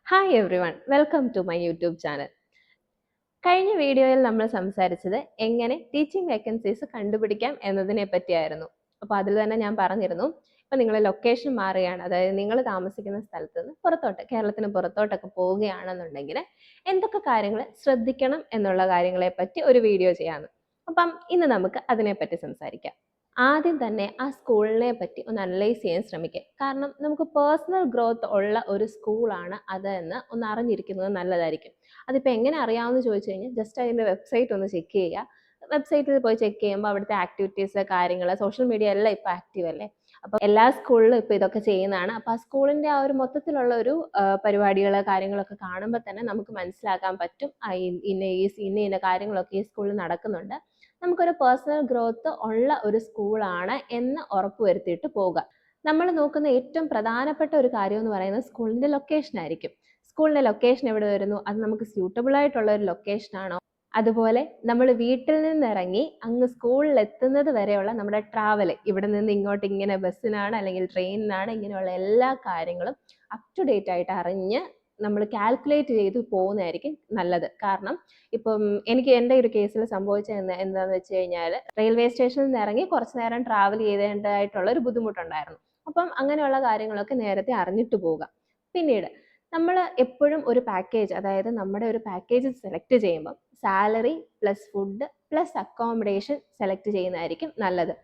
Hi everyone, welcome to my YouTube channel. കഴിഞ്ഞ വീഡിയോയിൽ നമ്മൾ സംസാരിച്ചത് എങ്ങനെ ടീച്ചിങ് വേക്കൻസീസ് കണ്ടുപിടിക്കാം എന്നതിനെ പറ്റിയായിരുന്നു. അപ്പോൾ അതിൽ തന്നെ ഞാൻ പറഞ്ഞിരുന്നു, ഇപ്പം നിങ്ങൾ ലൊക്കേഷൻ മാറുകയാണ്, അതായത് നിങ്ങൾ താമസിക്കുന്ന സ്ഥലത്ത് നിന്ന് പുറത്തോട്ട്, കേരളത്തിന് പുറത്തോട്ടൊക്കെ പോവുകയാണെന്നുണ്ടെങ്കിൽ എന്തൊക്കെ കാര്യങ്ങൾ ശ്രദ്ധിക്കണം എന്നുള്ള കാര്യങ്ങളെ പറ്റി ഒരു വീഡിയോ ചെയ്യാമെന്ന്. അപ്പം ഇന്ന് നമുക്ക് അതിനെപ്പറ്റി സംസാരിക്കാം. ആദ്യം തന്നെ ആ സ്കൂളിനെ പറ്റി ഒന്ന് അനലൈസ് ചെയ്യാൻ ശ്രമിക്കുക. കാരണം നമുക്ക് പേഴ്സണൽ ഗ്രോത്ത് ഉള്ള ഒരു സ്കൂളാണ് അത് എന്ന് ഒന്ന് അറിഞ്ഞിരിക്കുന്നത് നല്ലതായിരിക്കും. അതിപ്പോൾ എങ്ങനെ അറിയാമെന്ന് ചോദിച്ചു കഴിഞ്ഞാൽ ജസ്റ്റ് അതിൻ്റെ വെബ്സൈറ്റ് ഒന്ന് ചെക്ക് ചെയ്യുക. വെബ്സൈറ്റിൽ പോയി ചെക്ക് ചെയ്യുമ്പോൾ അവിടുത്തെ ആക്ടിവിറ്റീസ്, കാര്യങ്ങൾ, സോഷ്യൽ മീഡിയ എല്ലാം ഇപ്പോൾ ആക്റ്റീവ് അല്ലേ. അപ്പോൾ എല്ലാ സ്കൂളിലും ഇപ്പോൾ ഇതൊക്കെ ചെയ്യുന്നതാണ്. അപ്പോൾ ആ സ്കൂളിൻ്റെ ആ ഒരു മൊത്തത്തിലുള്ള ഒരു പരിപാടികൾ, കാര്യങ്ങളൊക്കെ കാണുമ്പോൾ തന്നെ നമുക്ക് മനസ്സിലാക്കാൻ പറ്റും ഇന്ന കാര്യങ്ങളൊക്കെ ഈ സ്കൂളിൽ നടക്കുന്നുണ്ട്. നമുക്കൊരു പേഴ്സണൽ ഗ്രോത്ത് ഉള്ള ഒരു സ്കൂളാണ് എന്ന് ഉറപ്പുവരുത്തിയിട്ട് പോവുക. നമ്മൾ നോക്കുന്ന ഏറ്റവും പ്രധാനപ്പെട്ട ഒരു കാര്യം എന്ന് പറയുന്നത് സ്കൂളിൻ്റെ ലൊക്കേഷൻ ആയിരിക്കും. സ്കൂളിൻ്റെ ലൊക്കേഷൻ എവിടെ വരുന്നു, അത് നമുക്ക് സ്യൂട്ടബിൾ ആയിട്ടുള്ള ഒരു ലൊക്കേഷൻ ആണോ, അതുപോലെ നമ്മൾ വീട്ടിൽ നിന്നിറങ്ങി അങ്ങ് സ്കൂളിൽ എത്തുന്നത് വരെയുള്ള നമ്മുടെ ട്രാവൽ, ഇവിടെ നിന്ന് ഇങ്ങോട്ട് ഇങ്ങനെ ബസ്സിനാണ് അല്ലെങ്കിൽ ട്രെയിനിനാണ്, ഇങ്ങനെയുള്ള എല്ലാ കാര്യങ്ങളും അപ് ടു ഡേറ്റ് ആയിട്ട് അറിഞ്ഞ് നമ്മൾ കാൽക്കുലേറ്റ് ചെയ്ത് പോകുന്നതായിരിക്കും നല്ലത്. കാരണം ഇപ്പം എനിക്ക് എൻ്റെ ഒരു കേസിൽ സംഭവിച്ചത് എന്താണെന്ന് വെച്ച് കഴിഞ്ഞാൽ, റെയിൽവേ സ്റ്റേഷനിൽ നിന്ന് ഇറങ്ങി കുറച്ച് നേരം ട്രാവൽ ചെയ്തേണ്ടതായിട്ടുള്ള ഒരു ബുദ്ധിമുട്ടുണ്ടായിരുന്നു. അപ്പം അങ്ങനെയുള്ള കാര്യങ്ങളൊക്കെ നേരത്തെ അറിഞ്ഞിട്ട് പോവുക. പിന്നീട് നമ്മൾ എപ്പോഴും ഒരു പാക്കേജ്, അതായത് നമ്മുടെ ഒരു പാക്കേജ് സെലക്ട് ചെയ്യുമ്പോൾ salary plus food plus accommodation select ചെയ്യുന്നതായിരിക്കും നല്ലത്.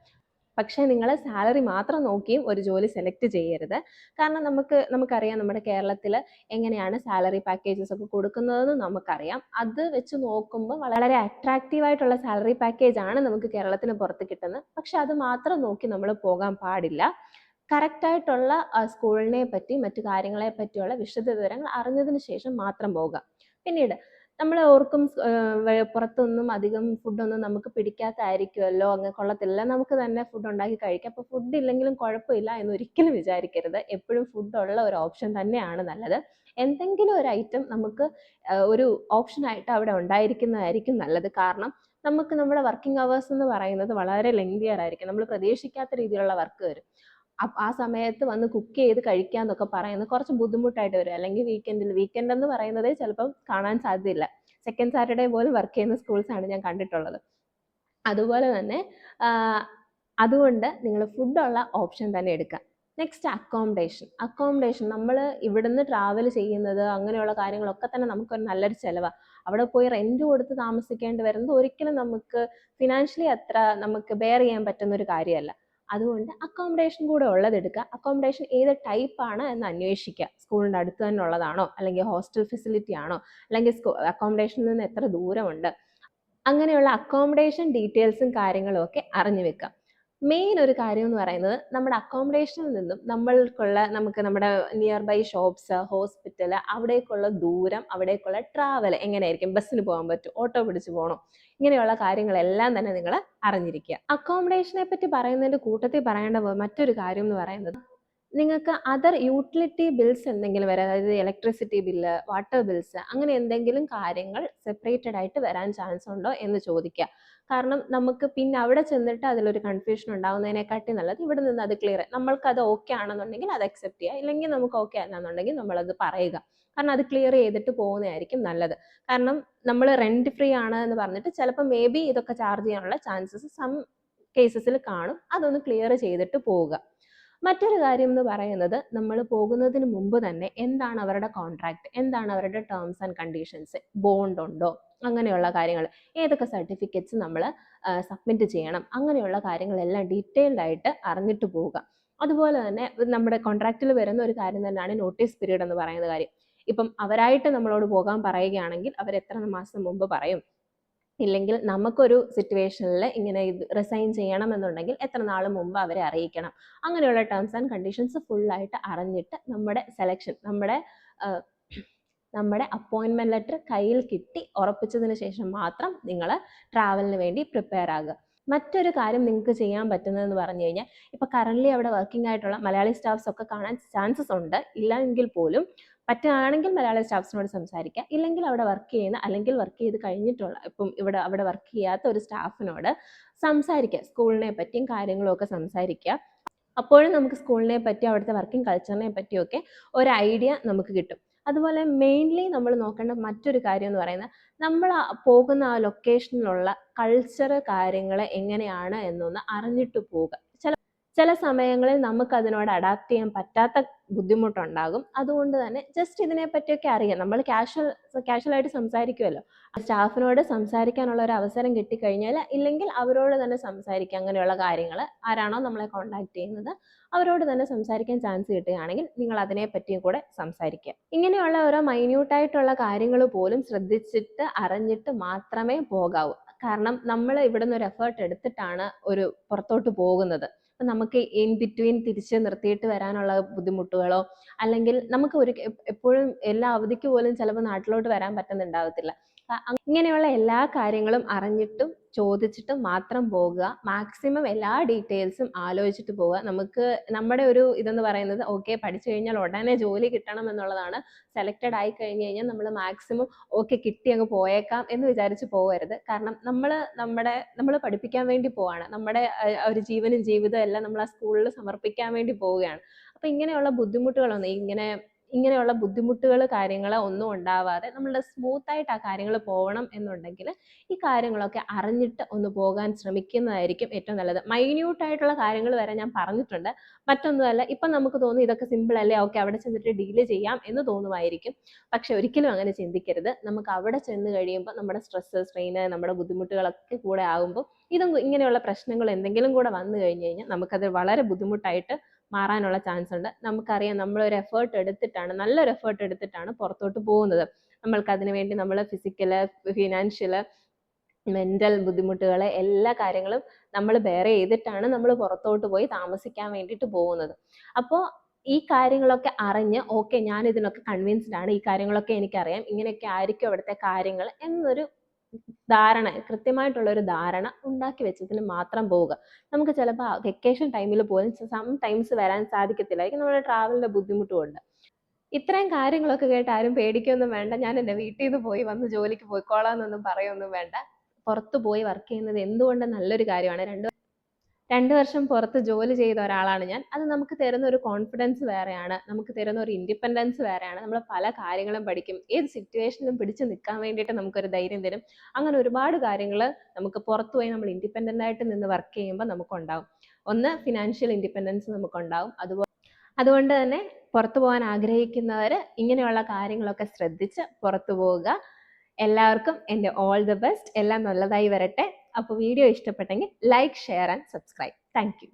പക്ഷേ നിങ്ങൾ സാലറി മാത്രം നോക്കിയും ഒരു ജോലി സെലക്ട് ചെയ്യരുത്. കാരണം നമുക്കറിയാം നമ്മുടെ കേരളത്തിൽ എങ്ങനെയാണ് സാലറി പാക്കേജസ് ഒക്കെ കൊടുക്കുന്നതെന്ന് നമുക്കറിയാം. അത് വെച്ച് നോക്കുമ്പോൾ വളരെ അട്രാക്റ്റീവ് ആയിട്ടുള്ള സാലറി പാക്കേജ് ആണ് നമുക്ക് കേരളത്തിന് പുറത്ത് കിട്ടുന്നത്. പക്ഷെ അത് മാത്രം നോക്കി നമ്മൾ പോകാൻ പാടില്ല. കറക്റ്റായിട്ടുള്ള സ്കൂളിനെ പറ്റി മറ്റു കാര്യങ്ങളെ പറ്റിയുള്ള വിശദ വിവരങ്ങൾ അറിഞ്ഞതിന് ശേഷം മാത്രം പോകുക. പിന്നീട് നമ്മൾ ഓർക്കും പുറത്തൊന്നും അധികം ഫുഡൊന്നും നമുക്ക് പിടിക്കാത്തതായിരിക്കുമല്ലോ, അങ്ങ് കൊള്ളത്തില്ല, നമുക്ക് തന്നെ ഫുഡ് ഉണ്ടാക്കി കഴിക്കാം, അപ്പോൾ ഫുഡ് ഇല്ലെങ്കിലും കുഴപ്പമില്ല എന്ന് ഒരിക്കലും വിചാരിക്കരുത്. എപ്പോഴും ഫുഡ് ഉള്ള ഒരു ഓപ്ഷൻ തന്നെയാണ് നല്ലത്. എന്തെങ്കിലും ഒരു ഐറ്റം നമുക്ക് ഒരു ഓപ്ഷനായിട്ട് അവിടെ ഉണ്ടായിരിക്കുന്നതായിരിക്കും നല്ലത്. കാരണം നമുക്ക് നമ്മുടെ വർക്കിംഗ് അവേഴ്സ് എന്ന് പറയുന്നത് വളരെ ലെങ്തിയർ ആയിരിക്കും. നമ്മൾ പ്രതീക്ഷിക്കാത്ത രീതിയിലുള്ള വർക്ക് വരും. ആ സമയത്ത് വന്ന് കുക്ക് ചെയ്ത് കഴിക്കാന്നൊക്കെ പറയുന്നത് കുറച്ച് ബുദ്ധിമുട്ടായിട്ട് വരും. അല്ലെങ്കിൽ വീക്കെൻഡ് എന്ന് പറയുന്നത് ചിലപ്പം കാണാൻ സാധ്യതയില്ല. സെക്കൻഡ് സാറ്റർഡേ പോലും വർക്ക് ചെയ്യുന്ന സ്കൂൾസാണ് ഞാൻ കണ്ടിട്ടുള്ളത്. അതുപോലെ തന്നെ അതുകൊണ്ട് നിങ്ങൾ ഫുഡുള്ള ഓപ്ഷൻ തന്നെ എടുക്കുക. നെക്സ്റ്റ് അക്കോമഡേഷൻ നമ്മൾ ഇവിടുന്ന് ട്രാവൽ ചെയ്യുന്നത്, അങ്ങനെയുള്ള കാര്യങ്ങളൊക്കെ തന്നെ നമുക്കൊരു നല്ലൊരു ചിലവാണ്. അവിടെ പോയി റെന്റ് കൊടുത്ത് താമസിക്കേണ്ടി വരുന്നത് ഒരിക്കലും നമുക്ക് ഫിനാൻഷ്യലി അത്ര നമുക്ക് ബെയർ ചെയ്യാൻ പറ്റുന്ന ഒരു കാര്യമല്ല. അതുകൊണ്ട് അക്കോമഡേഷൻ കൂടെ ഉള്ളതെടുക്കുക. അക്കോമഡേഷൻ ഏത് ടൈപ്പാണ് എന്ന് അന്വേഷിക്കുക. സ്കൂളിൻ്റെ അടുത്ത് തന്നെ ഉള്ളതാണോ, അല്ലെങ്കിൽ ഹോസ്റ്റൽ ഫെസിലിറ്റി ആണോ, അല്ലെങ്കിൽ അക്കോമഡേഷനിൽ നിന്ന് എത്ര ദൂരമുണ്ട്, അങ്ങനെയുള്ള അക്കോമഡേഷൻ ഡീറ്റെയിൽസും കാര്യങ്ങളും ഒക്കെ അറിഞ്ഞു വെക്കുക. മെയിൻ ഒരു കാര്യം എന്ന് പറയുന്നത്, നമ്മുടെ അക്കോമഡേഷനിൽ നിന്നും നമുക്ക് നമ്മുടെ നിയർ ബൈ ഷോപ്സ്, ഹോസ്പിറ്റൽ, അവിടേക്കുള്ള ദൂരം, അവിടേക്കുള്ള ട്രാവൽ എങ്ങനെയായിരിക്കും, ബസ്സിന് പോകാൻ പറ്റും, ഓട്ടോ പിടിച്ച് പോകണോ, ഇങ്ങനെയുള്ള കാര്യങ്ങളെല്ലാം തന്നെ നിങ്ങൾ അറിഞ്ഞിരിക്കുക. അക്കോമഡേഷനെ പറ്റി പറയുന്നതിൻ്റെ കൂട്ടത്തിൽ പറയേണ്ട മറ്റൊരു കാര്യം എന്ന് പറയുന്നത്, നിങ്ങൾക്ക് അതർ യൂട്ടിലിറ്റി ബിൽസ് എന്തെങ്കിലും വരാം, അതായത് ഇലക്ട്രിസിറ്റി ബില്ല്, വാട്ടർ ബിൽസ്, അങ്ങനെ എന്തെങ്കിലും കാര്യങ്ങൾ സെപ്പറേറ്റഡ് ആയിട്ട് വരാൻ ചാൻസ് ഉണ്ടോ എന്ന് ചോദിക്കുക. കാരണം നമുക്ക് പിന്നെ അവിടെ ചെന്നിട്ട് അതിലൊരു കൺഫ്യൂഷൻ ഉണ്ടാവുന്നതിനെക്കാട്ടി നല്ലത് ഇവിടെ നിന്ന് അത് ക്ലിയർ, നമ്മൾക്കത് ഓക്കെ ആണെന്നുണ്ടെങ്കിൽ അത് അക്സെപ്റ്റ് ചെയ്യുക, ഇല്ലെങ്കിൽ നമുക്ക് ഓക്കെ അല്ലാന്നുണ്ടെങ്കിൽ നമ്മളത് പറയുക. കാരണം അത് ക്ലിയർ ചെയ്തിട്ട് പോകുന്നതായിരിക്കും നല്ലത്. കാരണം നമ്മൾ റെന്റ് ഫ്രീ ആണ് എന്ന് പറഞ്ഞിട്ട് ചിലപ്പോൾ മേ ബി ഇതൊക്കെ ചാർജ് ചെയ്യാനുള്ള ചാൻസസ് സം കേസസിൽ കാണും. അതൊന്ന് ക്ലിയർ ചെയ്തിട്ട് പോവുക. മറ്റൊരു കാര്യം എന്ന് പറയുന്നത്, നമ്മൾ പോകുന്നതിന് മുമ്പ് തന്നെ എന്താണ് അവരുടെ കോൺട്രാക്ട്, എന്താണ് അവരുടെ ടേംസ് ആൻഡ് കണ്ടീഷൻസ്, ബോണ്ട് ഉണ്ടോ, അങ്ങനെയുള്ള കാര്യങ്ങൾ, ഏതൊക്കെ സർട്ടിഫിക്കറ്റ്സ് നമ്മൾ സബ്മിറ്റ് ചെയ്യണം, അങ്ങനെയുള്ള കാര്യങ്ങളെല്ലാം ഡീറ്റെയിൽഡ് ആയിട്ട് അറിഞ്ഞിട്ട് പോവുക. അതുപോലെ തന്നെ നമ്മുടെ കോൺട്രാക്റ്റിൽ വരുന്ന ഒരു കാര്യം തന്നെയാണ് നോട്ടീസ് പീരീഡ് എന്ന് പറയുന്ന കാര്യം. ഇപ്പം അവരായിട്ട് നമ്മളോട് പോകാൻ പറയുകയാണെങ്കിൽ അവർ എത്ര മാസം മുമ്പ് പറയും, ഇല്ലെങ്കിൽ നമുക്കൊരു സിറ്റുവേഷനിൽ ഇങ്ങനെ റിസൈൻ ചെയ്യണമെന്നുണ്ടെങ്കിൽ എത്ര നാൾ മുമ്പ് അവരെ അറിയിക്കണം, അങ്ങനെയുള്ള ടേംസ് ആൻഡ് കണ്ടീഷൻസ് ഫുള്ളായിട്ട് അറിഞ്ഞിട്ട് നമ്മുടെ സെലക്ഷൻ, നമ്മുടെ അപ്പോയിൻമെൻറ്റ് ലെറ്റർ കയ്യിൽ കിട്ടി ഉറപ്പിച്ചതിന് ശേഷം മാത്രം നിങ്ങൾ ട്രാവലിന് വേണ്ടി പ്രിപ്പയർ ആകുക. മറ്റൊരു കാര്യം നിങ്ങൾക്ക് ചെയ്യാൻ പറ്റുന്നതെന്ന് പറഞ്ഞു കഴിഞ്ഞാൽ, ഇപ്പോൾ കറൻ്റ്ലി അവിടെ വർക്കിംഗ് ആയിട്ടുള്ള മലയാളി സ്റ്റാഫ്സ് ഒക്കെ കാണാൻ ചാൻസസ് ഉണ്ട്. ഇല്ല എങ്കിൽ പോലും പറ്റുകയാണെങ്കിൽ മലയാളി സ്റ്റാഫ്സിനോട് സംസാരിക്കുക. ഇല്ലെങ്കിൽ അവിടെ വർക്ക് ചെയ്യുന്ന, അല്ലെങ്കിൽ വർക്ക് ചെയ്ത് കഴിഞ്ഞിട്ടുള്ള, ഇപ്പം അവിടെ വർക്ക് ചെയ്യാത്ത ഒരു സ്റ്റാഫിനോട് സംസാരിക്കുക. സ്കൂളിനെ പറ്റിയും കാര്യങ്ങളും ഒക്കെ സംസാരിക്കുക. അപ്പോഴും നമുക്ക് സ്കൂളിനെ പറ്റി, അവിടുത്തെ വർക്കിംഗ് കൾച്ചറിനെ പറ്റിയൊക്കെ ഒരു ഐഡിയ നമുക്ക് കിട്ടും. അതുപോലെ മെയിൻലി നമ്മൾ നോക്കേണ്ട മറ്റൊരു കാര്യം എന്ന് പറയുന്നത് നമ്മൾ പോകുന്ന ആ ലൊക്കേഷനിലുള്ള കൾച്ചർ കാര്യങ്ങൾ എങ്ങനെയാണ് എന്നൊന്ന് അറിഞ്ഞിട്ട് പോവുക. ചില സമയങ്ങളിൽ നമുക്ക് അതിനോട് അഡാപ്റ്റ് ചെയ്യാൻ പറ്റാത്ത ബുദ്ധിമുട്ടുണ്ടാകും. അതുകൊണ്ട് തന്നെ ജസ്റ്റ് ഇതിനെ പറ്റിയൊക്കെ അറിയാം. നമ്മൾ കാഷ്വലായിട്ട് സംസാരിക്കുമല്ലോ. സ്റ്റാഫിനോട് സംസാരിക്കാനുള്ള ഒരു അവസരം കിട്ടിക്കഴിഞ്ഞാൽ ഇല്ലെങ്കിൽ അവരോട് തന്നെ സംസാരിക്കുക. അങ്ങനെയുള്ള കാര്യങ്ങൾ ആരാണോ നമ്മളെ കോൺടാക്ട് ചെയ്യുന്നത് അവരോട് തന്നെ സംസാരിക്കാൻ ചാൻസ് കിട്ടുകയാണെങ്കിൽ നിങ്ങൾ അതിനെ പറ്റിയും കൂടെ സംസാരിക്കുക. ഇങ്ങനെയുള്ള ഓരോ മൈന്യൂട്ടായിട്ടുള്ള കാര്യങ്ങൾ പോലും ശ്രദ്ധിച്ചിട്ട് അറിഞ്ഞിട്ട് മാത്രമേ പോകാവൂ. കാരണം നമ്മൾ ഇവിടുന്ന് ഒരു എഫേർട്ട് എടുത്തിട്ടാണ് പുറത്തോട്ട് പോകുന്നത്. നമുക്ക് ഇൻ ബിറ്റ്വീൻ തിരിച്ച് നിർത്തിയിട്ട് വരാനുള്ള ബുദ്ധിമുട്ടുകളോ അല്ലെങ്കിൽ നമുക്ക് എപ്പോഴും എല്ലാ അവധിക്ക് പോലും ചിലപ്പോൾ നാട്ടിലോട്ട് വരാൻ പറ്റുന്നുണ്ടാവത്തില്ല. ഇങ്ങനെയുള്ള എല്ലാ കാര്യങ്ങളും അറിഞ്ഞിട്ടും ചോദിച്ചിട്ടും മാത്രം പോകുക. മാക്സിമം എല്ലാ ഡീറ്റെയിൽസും ആലോചിച്ചിട്ട് പോവുക. നമുക്ക് നമ്മുടെ ഒരു ഇതെന്ന് പറയുന്നത് ഓക്കെ പഠിച്ചു കഴിഞ്ഞാൽ ഉടനെ ജോലി കിട്ടണം എന്നുള്ളതാണ്. സെലക്റ്റഡ് ആയി കഴിഞ്ഞ് കഴിഞ്ഞാൽ നമ്മൾ മാക്സിമം ഓക്കെ കിട്ടി അങ്ങ് പോയേക്കാം എന്ന് വിചാരിച്ച് പോകരുത്. കാരണം നമ്മൾ പഠിപ്പിക്കാൻ വേണ്ടി പോവാണ്. നമ്മുടെ ഒരു ജീവനും ജീവിതവും എല്ലാം നമ്മൾ ആ സ്കൂളിൽ സമർപ്പിക്കാൻ വേണ്ടി പോവുകയാണ്. അപ്പൊ ഇങ്ങനെയുള്ള ബുദ്ധിമുട്ടുകൾ കാര്യങ്ങൾ ഒന്നും ഉണ്ടാവാതെ നമ്മളുടെ സ്മൂത്തായിട്ട് ആ കാര്യങ്ങൾ പോകണം എന്നുണ്ടെങ്കിൽ ഈ കാര്യങ്ങളൊക്കെ അറിഞ്ഞിട്ട് ഒന്ന് പോകാൻ ശ്രമിക്കുന്നതായിരിക്കും ഏറ്റവും നല്ലത്. മൈന്യൂട്ടായിട്ടുള്ള കാര്യങ്ങൾ വരെ ഞാൻ പറഞ്ഞിട്ടുണ്ട്. മറ്റൊന്നുമല്ല, ഇപ്പം നമുക്ക് തോന്നും ഇതൊക്കെ സിമ്പിൾ അല്ലേ, ഓക്കെ അവിടെ ചെന്നിട്ട് ഡീല് ചെയ്യാം എന്ന് തോന്നുമായിരിക്കും. പക്ഷെ ഒരിക്കലും അങ്ങനെ ചിന്തിക്കരുത്. നമുക്ക് അവിടെ ചെന്ന് കഴിയുമ്പോൾ നമ്മുടെ സ്ട്രെസ്, സ്ട്രെയിന്, നമ്മുടെ ബുദ്ധിമുട്ടുകളൊക്കെ കൂടെ ആകുമ്പോൾ ഇങ്ങനെയുള്ള പ്രശ്നങ്ങൾ എന്തെങ്കിലും കൂടെ വന്നു കഴിഞ്ഞു കഴിഞ്ഞാൽ നമുക്കത് വളരെ ബുദ്ധിമുട്ടായിട്ട് മാറാനുള്ള ചാൻസ് ഉണ്ട്. നമുക്കറിയാം നല്ലൊരു എഫേർട്ട് എടുത്തിട്ടാണ് പുറത്തോട്ട് പോകുന്നത്. നമ്മൾക്ക് അതിനു വേണ്ടി നമ്മൾ ഫിസിക്കല്, ഫിനാൻഷ്യല്, മെന്റൽ ബുദ്ധിമുട്ടുകൾ എല്ലാ കാര്യങ്ങളും നമ്മൾ ബെയർ ചെയ്തിട്ടാണ് നമ്മൾ പുറത്തോട്ട് പോയി താമസിക്കാൻ വേണ്ടിയിട്ട് പോകുന്നത്. അപ്പോൾ ഈ കാര്യങ്ങളൊക്കെ അറിഞ്ഞ് ഓക്കെ ഞാൻ ഇതിനൊക്കെ കൺവിൻസ്ഡ് ആണ്, ഈ കാര്യങ്ങളൊക്കെ എനിക്കറിയാം, ഇങ്ങനെയൊക്കെ ആയിരിക്കും അവിടുത്തെ കാര്യങ്ങൾ എന്നൊരു കൃത്യമായിട്ടുള്ള ഒരു ധാരണ ഉണ്ടാക്കി വെച്ചതിന് മാത്രം പോവുക. നമുക്ക് ചിലപ്പോൾ വെക്കേഷൻ ടൈമിൽ പോലും ടൈംസ് വരാൻ സാധിക്കത്തില്ലായിരിക്കും, നമ്മുടെ ട്രാവലിന്റെ ബുദ്ധിമുട്ട് കൊണ്ട്. ഇത്രയും കാര്യങ്ങളൊക്കെ കേട്ട് ആരും പേടിക്കൊന്നും വേണ്ട. ഞാൻ എൻ്റെ വീട്ടിൽ നിന്ന് പോയി വന്ന് ജോലിക്ക് പോയിക്കോളാം പറയൊന്നും വേണ്ട. പുറത്ത് പോയി വർക്ക് ചെയ്യുന്നത് എന്തുകൊണ്ട് നല്ലൊരു കാര്യമാണ്. 2 വർഷം പുറത്ത് ജോലി ചെയ്ത ഒരാളാണ് ഞാൻ. അത് നമുക്ക് തരുന്ന ഒരു കോൺഫിഡൻസ് വേറെയാണ്, നമുക്ക് തരുന്ന ഒരു ഇൻഡിപെൻഡൻസ് വേറെയാണ്. നമ്മൾ പല കാര്യങ്ങളും പഠിക്കും. ഏത് സിറ്റുവേഷനിലും പിടിച്ചു നിൽക്കാൻ വേണ്ടിയിട്ട് നമുക്കൊരു ധൈര്യം തരും. അങ്ങനെ ഒരുപാട് കാര്യങ്ങൾ നമുക്ക് പുറത്ത് പോയി നമ്മൾ ഇൻഡിപെൻഡൻ്റ് ആയിട്ട് നിന്ന് വർക്ക് ചെയ്യുമ്പോൾ നമുക്കുണ്ടാവും. ഒന്ന്, ഫിനാൻഷ്യൽ ഇൻഡിപെൻഡൻസ് നമുക്കുണ്ടാവും. അതുകൊണ്ട് തന്നെ പുറത്തു പോകാൻ ആഗ്രഹിക്കുന്നവർ ഇങ്ങനെയുള്ള കാര്യങ്ങളൊക്കെ ശ്രദ്ധിച്ച് പുറത്തു പോവുക. എല്ലാവർക്കും എൻ്റെ ഓൾ ദി ബെസ്റ്റ്. എല്ലാം നല്ലതായി വരട്ടെ. അപ്പോൾ വീഡിയോ ഇഷ്ടപ്പെട്ടെങ്കിൽ like, share and subscribe. Thank you.